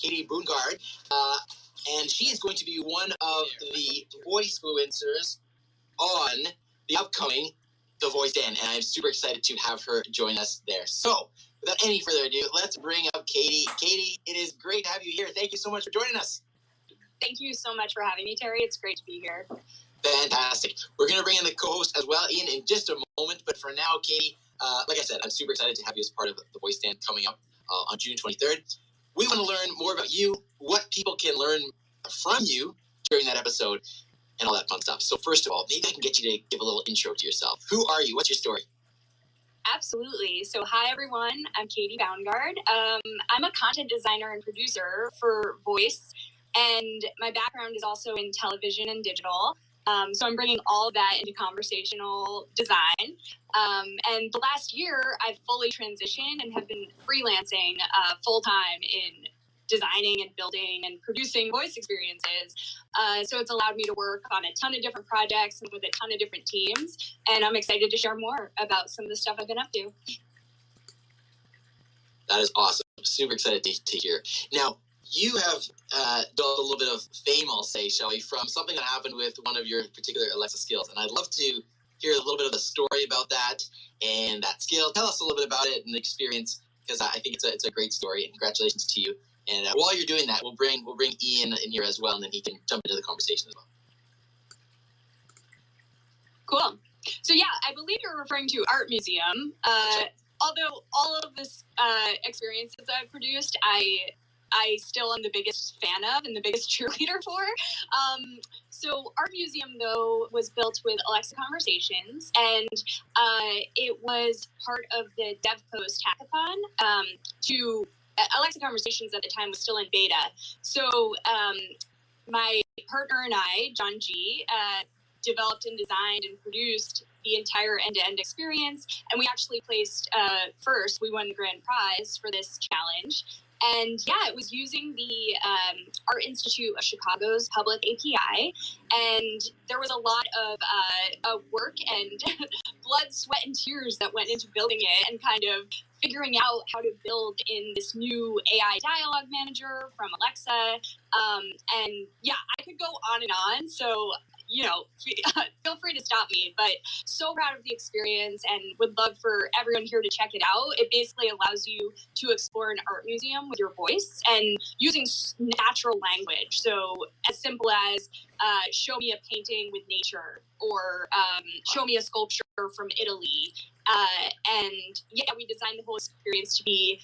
Katie Boongard, and she is going to be one of the voice influencers on the upcoming The Voice Den, and I'm super excited to have her join us there. So, without any further ado, let's bring up Katie. Katie, it is great to have you here. Thank you so much for joining us. Thank you so much for having me, Terry. It's great to be here. Fantastic. We're going to bring in the co-host as well, Ian, in just a moment. But for now, Katie, like I said, I'm super excited to have you as part of the Voice Den coming up on June 23rd. We want to learn more about you, what people can learn from you during that episode, and all that fun stuff. So first of all, maybe I can get you to give a little intro to yourself. Who are you? What's your story? Absolutely. So hi, everyone. I'm Katie Boongard. I'm a content designer and producer for voice, and my background is also in television and digital. So I'm bringing all of that into conversational design. And the last year, I've fully transitioned and have been freelancing full-time in designing and building and producing voice experiences. So it's allowed me to work on a ton of different projects and with a ton of different teams. And I'm excited to share more about some of the stuff I've been up to. That is awesome. Super excited to hear. Now, you have done a little bit of fame, I'll say, shall we, from something that happened with one of your particular Alexa skills. And I'd love to hear a little bit of the story about that and that skill. Tell us a little bit about it and the experience, because I think it's a great story. And congratulations to you. And while you're doing that, we'll bring Ian in here as well, and then he can jump into the conversation as well. Cool. So yeah, I believe you're referring to Art Museum. Although all of this experiences I've produced, I still am the biggest fan of and the biggest cheerleader for. So Art Museum, though, was built with Alexa Conversations, and it was part of the DevPost hackathon to Alexa Conversations at the time was still in beta. So my partner and I, John G., developed and designed and produced the entire end-to-end experience. And we actually placed first. We won the grand prize for this challenge. And yeah, it was using the Art Institute of Chicago's public API. And there was a lot of work and blood, sweat, and tears that went into building it and kind of figuring out how to build in this new AI dialogue manager from Alexa. And yeah, I could go on and on. So, you know, feel free to stop me, but so proud of the experience and would love for everyone here to check it out. It basically allows you to explore an art museum with your voice and using natural language. So as simple as show me a painting with nature or show me a sculpture from Italy. And yeah, we designed the whole experience to be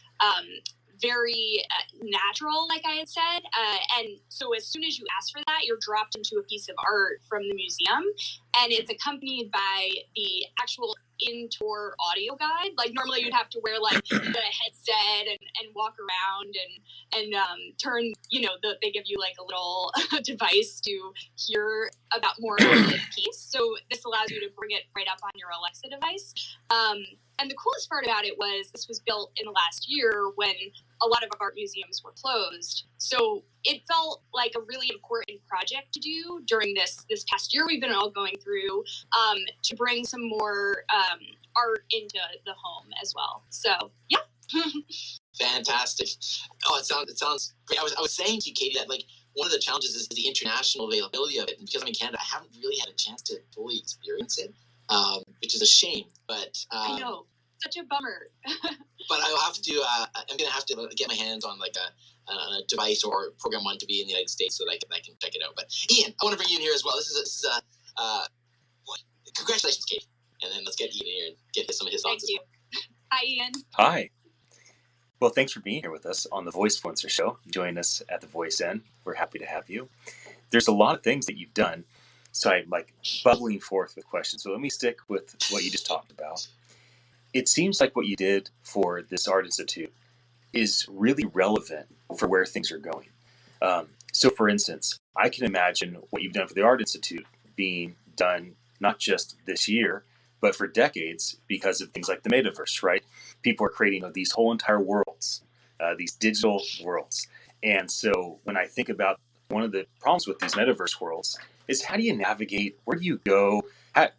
very natural, like I had said. And so as soon as you ask for that, you're dropped into a piece of art from the museum. And it's accompanied by the actual in-tour audio guide. Like normally you'd have to wear like the headset and walk around and turn, you know, they give you like a little device to hear about more about the piece. So this allows you to bring it right up on your Alexa device. And the coolest part about it was this was built in the last year when a lot of art museums were closed. So it felt like a really important project to do during this past year we've been all going through to bring some more art into the home as well. So yeah. Fantastic. Oh, it sounds great. I was saying to you, Katie, that like one of the challenges is the international availability of it. And because I'm in Canada, I haven't really had a chance to fully experience it, which is a shame. But I know, such a bummer. But I'll have to. I'm gonna have to get my hands on like a device or program one to be in the United States so that I can check it out. But Ian, I want to bring you in here as well. This is congratulations, Katie, and then let's get Ian here and get some of his thoughts. Thank you. Hi, Ian. Hi. Well, thanks for being here with us on the Voice Influencer Show. Join us at the Voice Den. We're happy to have you. There's a lot of things that you've done, so I'm like bubbling forth with questions. So let me stick with what you just talked about. It seems like what you did for this Art Institute is really relevant for where things are going. So for instance, I can imagine what you've done for the Art Institute being done not just this year, but for decades because of things like the metaverse, right? People are creating these whole entire worlds, these digital worlds. And so when I think about one of the problems with these metaverse worlds is how do you navigate, where do you go? How,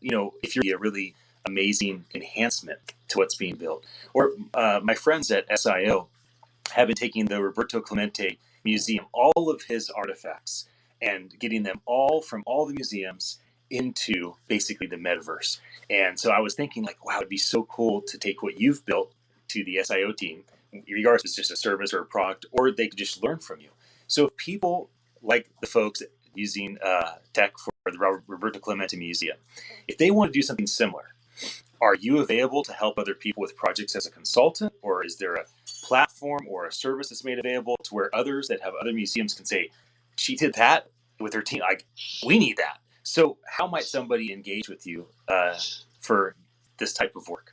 if you're a really amazing enhancement to what's being built. Or my friends at SIO have been taking the Roberto Clemente Museum, all of his artifacts, and getting them all from all the museums into basically the metaverse. And so I was thinking, like, wow, it'd be so cool to take what you've built to the SIO team, regardless if it's just a service or a product, or they could just learn from you. So if people like the folks using tech for the Roberto Clemente Museum, if they want to do something similar, are you available to help other people with projects as a consultant, or is there a platform or a service that's made available to where others that have other museums can say, she did that with her team, like, we need that? So how might somebody engage with you for this type of work?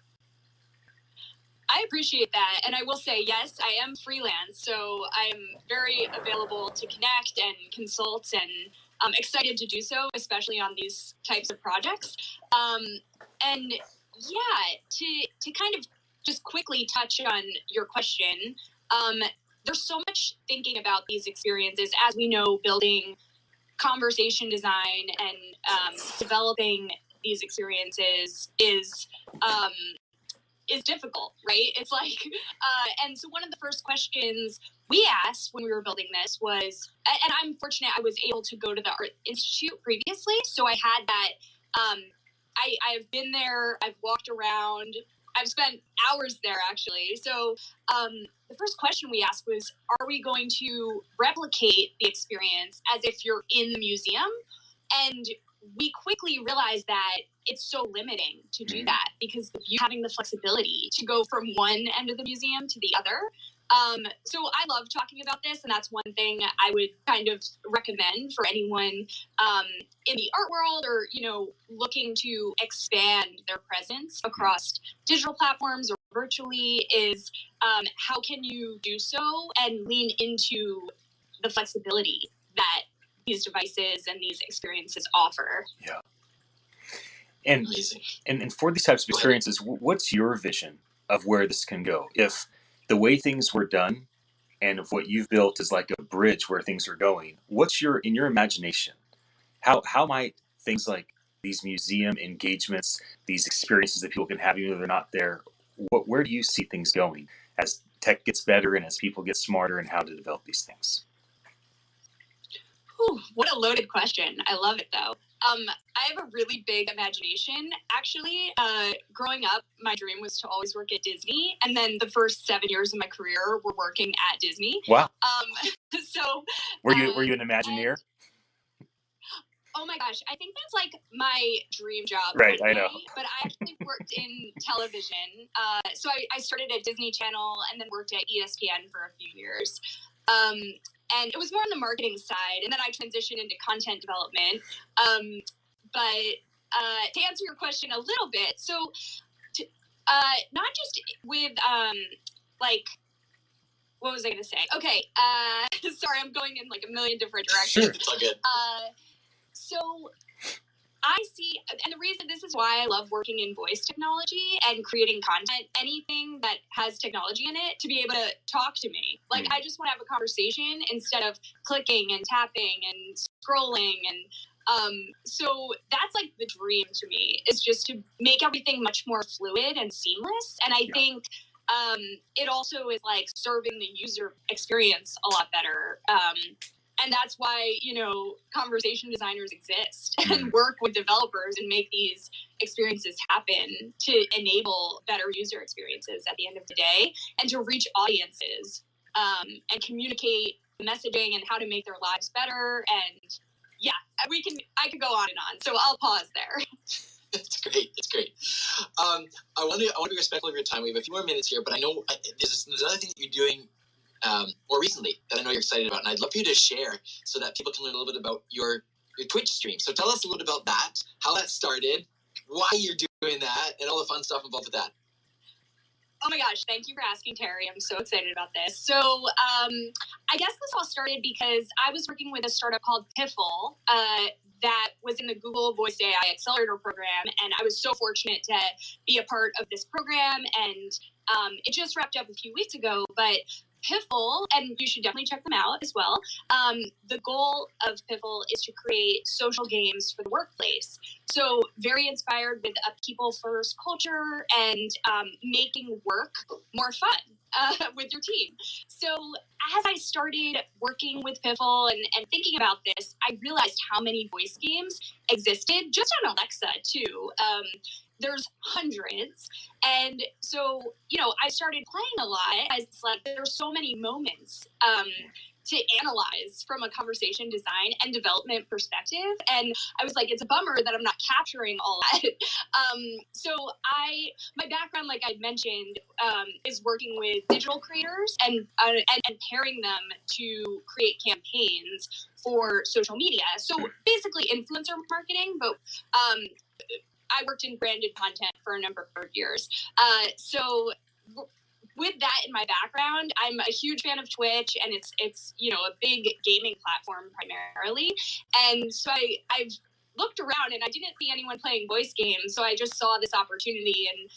I appreciate that. And I will say, yes, I am freelance. So I'm very available to connect and consult, and I'm excited to do so, especially on these types of projects. And yeah, to kind of just quickly touch on your question, there's so much thinking about these experiences. As we know, building conversation design and developing these experiences is difficult, right? It's like, and so one of the first questions we asked when we were building this was, and I'm fortunate I was able to go to the Art Institute previously, so I had that, I've been there, I've walked around, I've spent hours there actually. So the first question we asked was, are we going to replicate the experience as if you're in the museum? And we quickly realized that it's so limiting to do that, because you having the flexibility to go from one end of the museum to the other. So I love talking about this, and that's one thing I would kind of recommend for anyone in the art world, or, you know, looking to expand their presence across digital platforms or virtually, is how can you do so and lean into the flexibility that these devices and these experiences offer. Yeah. And, and for these types of experiences, what's your vision of where this can go? If the way things were done and if what you've built is like a bridge where things are going, what's in your imagination, how might things like these museum engagements, these experiences that people can have even though they're not there, where do you see things going as tech gets better and as people get smarter, and how to develop these things? Whew, what a loaded question. I love it though. I have a really big imagination. Actually, growing up, my dream was to always work at Disney. And then the first 7 years of my career were working at Disney. Wow. So were you an Imagineer? Oh my gosh, I think that's like my dream job. Right, I know. But I actually worked in television. So I started at Disney Channel and then worked at ESPN for a few years. And it was more on the marketing side. And then I transitioned into content development. But to answer your question a little bit, so not just with like, what was I going to say? Okay, sorry, I'm going in like a million different directions. Sure. It's all good. So I see, and the reason, this is why I love working in voice technology and creating content, anything that has technology in it, to be able to talk to me. Like, I just want to have a conversation instead of clicking and tapping and scrolling. And so that's like the dream to me, is just to make everything much more fluid and seamless. And I think it also is like serving the user experience a lot better. And that's why, you know, conversation designers exist and work with developers and make these experiences happen to enable better user experiences at the end of the day, and to reach audiences and communicate messaging and how to make their lives better. And yeah, I could go on and on. So I'll pause there. It's great. It's great. I want to be respectful of your time. We have a few more minutes here, but I know there's another thing that you're doing more recently that I know you're excited about, and I'd love for you to share so that people can learn a little bit about your Twitch stream. So tell us a little bit about that, how that started, why you're doing that, and all the fun stuff involved with that. Oh my gosh, thank you for asking, Terry. I'm so excited about this. So I guess this all started because I was working with a startup called Piffle that was in the Google Voice AI Accelerator program, and I was so fortunate to be a part of this program, and it just wrapped up a few weeks ago, but Piffle, and you should definitely check them out as well. The goal of Piffle is to create social games for the workplace. So very inspired with a people-first culture and making work more fun. with your team. So as I started working with Piffle and thinking about this, I realized how many voice games existed just on Alexa too. There's hundreds. And so, I started playing a lot. It's like there's so many moments to analyze from a conversation design and development perspective. And I was like, it's a bummer that I'm not capturing all that. So my background, like I mentioned, is working with digital creators and pairing them to create campaigns for social media. So basically influencer marketing, but I worked in branded content for a number of years. So with that in my background, I'm a huge fan of Twitch, and it's a big gaming platform primarily. And so I've looked around and I didn't see anyone playing voice games, so I just saw this opportunity. And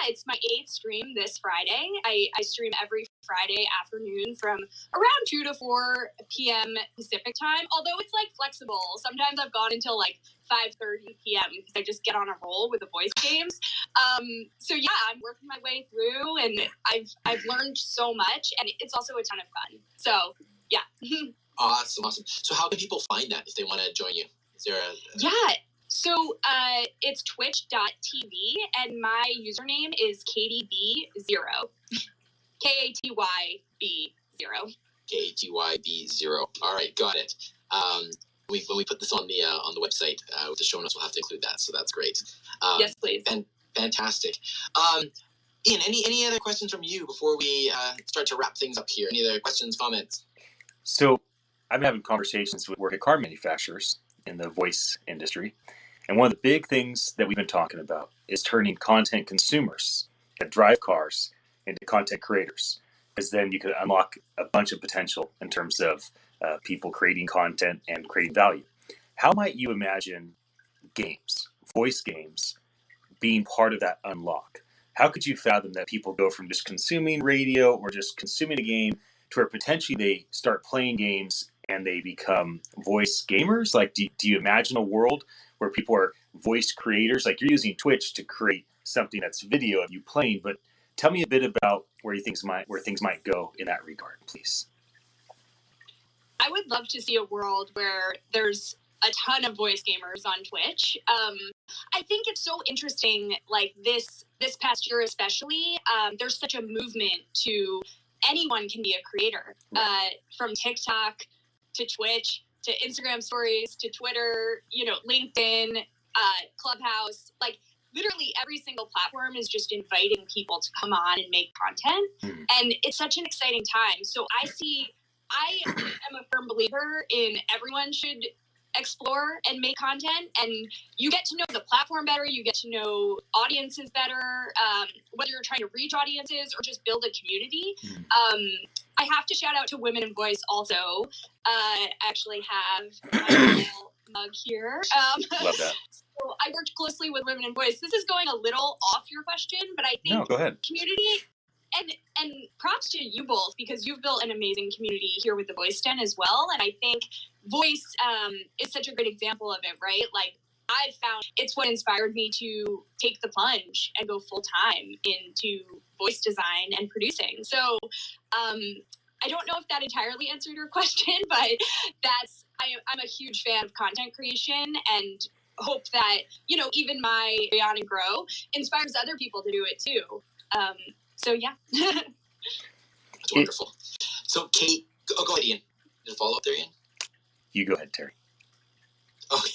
it's my 8th stream this Friday. I stream every Friday afternoon from around 2 to 4 p.m. Pacific time, although it's like flexible. Sometimes I've gone until like 5:30 p.m. because I just get on a roll with the voice games. So yeah, I'm working my way through, and I've learned so much, and it's also a ton of fun. So yeah. Awesome. So how can people find that if they want to join you? Is there Yeah. So it's twitch.tv, and my username is KatyB0. KatyB0. KatyB0. All right, got it. When we put this on the website with the show notes, we'll have to include that. So that's great. Yes, please. Fantastic. Ian, any other questions from you before we start to wrap things up here? Any other questions, comments? So I've been having conversations with work at car manufacturers in the voice industry. And one of the big things that we've been talking about is turning content consumers that drive cars into content creators, because then you can unlock a bunch of potential in terms of people creating content and creating value. How might you imagine games, voice games, being part of that unlock? How could you fathom that people go from just consuming radio or just consuming a game to where potentially they start playing games and they become voice gamers? Like, do you imagine a world where people are voice creators? Like, you're using Twitch to create something that's video of you playing, but tell me a bit about where things might go in that regard, please. I would love to see a world where there's a ton of voice gamers on Twitch. I think it's so interesting, like this past year especially, there's such a movement to anyone can be a creator, from TikTok to Twitch to Instagram stories to Twitter, LinkedIn, Clubhouse, like literally every single platform is just inviting people to come on and make content. And it's such an exciting time. So I am a firm believer in everyone should explore and make content, and you get to know the platform better, you get to know audiences better, whether you're trying to reach audiences or just build a community. I have to shout out to Women in Voice also. I actually have my little mug here. Love that. So I worked closely with Women in Voice. This is going a little off your question, but I think no, go ahead. Community, and props to you both, because you've built an amazing community here with the Voice Den as well. And I think Voice is such a great example of it, right? Like, I've found it's what inspired me to take the plunge and go full time into voice design and producing. So I don't know if that entirely answered your question, but I'm a huge fan of content creation, and hope that, even my Beyond and Grow inspires other people to do it too. So yeah. That's wonderful. So Kate, go ahead, Ian. Did a follow up there, Ian? You go ahead, Terry. Okay.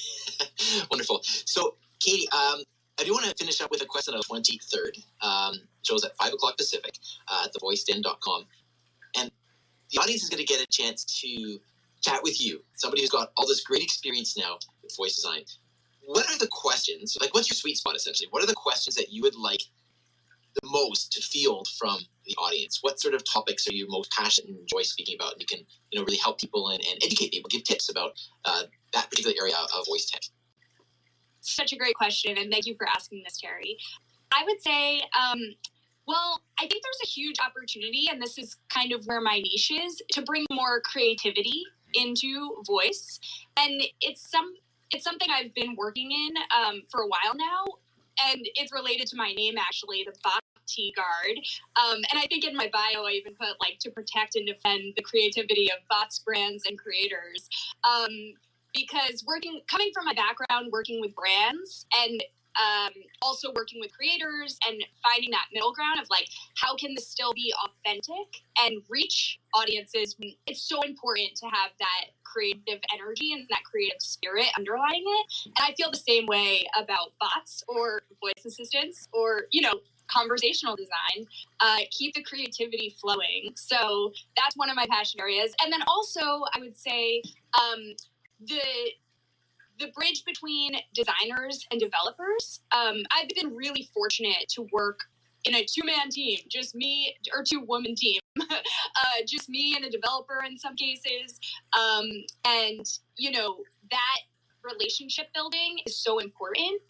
Wonderful. So Katie, I do want to finish up with a question on the 23rd. Shows at 5 o'clock Pacific at thevoiceden.com. And the audience is going to get a chance to chat with you, somebody who's got all this great experience now with voice design. What are the questions, like what's your sweet spot essentially? What are the questions that you would like the most to field from the audience? What sort of topics are you most passionate and enjoy speaking about? And you can, really help people and educate people, give tips about that particular area of voice tech. Such a great question, and thank you for asking this, Terry. I would say, well, I think there's a huge opportunity, and this is kind of where my niche is, to bring more creativity into voice. And it's something I've been working in for a while now, and it's related to my name, actually. The NFT guard. And I think in my bio, I even put like to protect and defend the creativity of bots, brands, and creators. Because coming from my background, working with brands and also working with creators and finding that middle ground of like, how can this still be authentic and reach audiences? It's so important to have that creative energy and that creative spirit underlying it. And I feel the same way about bots or voice assistants or, conversational design. Keep the creativity flowing. So that's one of my passion areas. And then also I would say the bridge between designers and developers. I've been really fortunate to work in a two-man team, just me, or two-woman team, just me and a developer in some cases. And, that relationship building is so important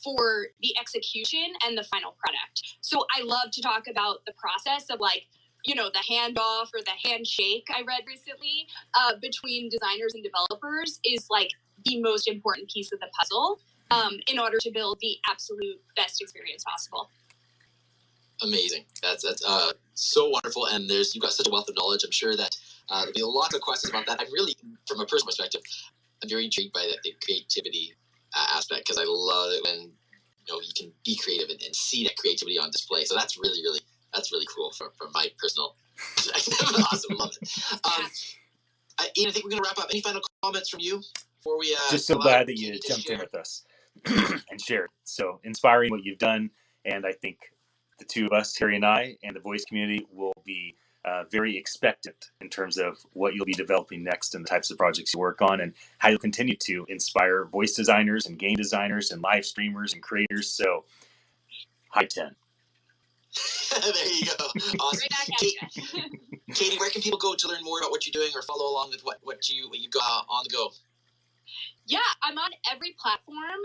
for the execution and the final product. So I love to talk about the process of like, the handoff or the handshake I read recently between designers and developers is like the most important piece of the puzzle in order to build the absolute best experience possible. Amazing. That's so wonderful. And you've got such a wealth of knowledge. I'm sure that there'll be lots of questions about that. I'm really, from a personal perspective, I'm very intrigued by the creativity aspect, because I love it when you can be creative and see that creativity on display. So that's really cool from my personal perspective. Awesome, love it. Ian, I think we're going to wrap up. Any final comments from you before we? Just so glad that you jumped in with us and shared. So inspiring what you've done, and I think the two of us, Terry and I, and the voice community will be very expectant in terms of what you'll be developing next and the types of projects you work on, and how you'll continue to inspire voice designers and game designers and live streamers and creators. So, high 10. There you go. Awesome. Katie, where can people go to learn more about what you're doing or follow along with what you got on the go? Yeah, I'm on every platform.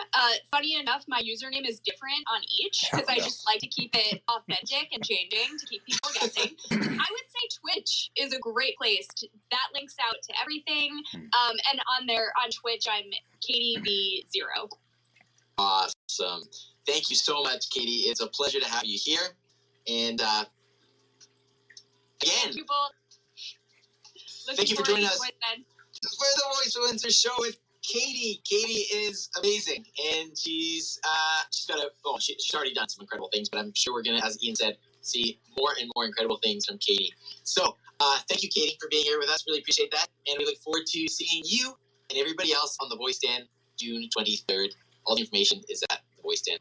Funny enough, my username is different on each because I just like to keep it authentic and changing to keep people guessing. I would say Twitch is a great place. That links out to everything. And on Twitch, I'm KatieV0. Awesome. Thank you so much, Katie. It's a pleasure to have you here. And again, thank you for joining us for the Voice Influencer Show with Katie. Katie is amazing, and she's already done some incredible things, but I'm sure we're gonna, as Ian said, see more and more incredible things from Katie. So thank you, Katie, for being here with us. Really appreciate that, and we look forward to seeing you and everybody else on the Voice Stand June 23rd. All the information is at the Voice Stand.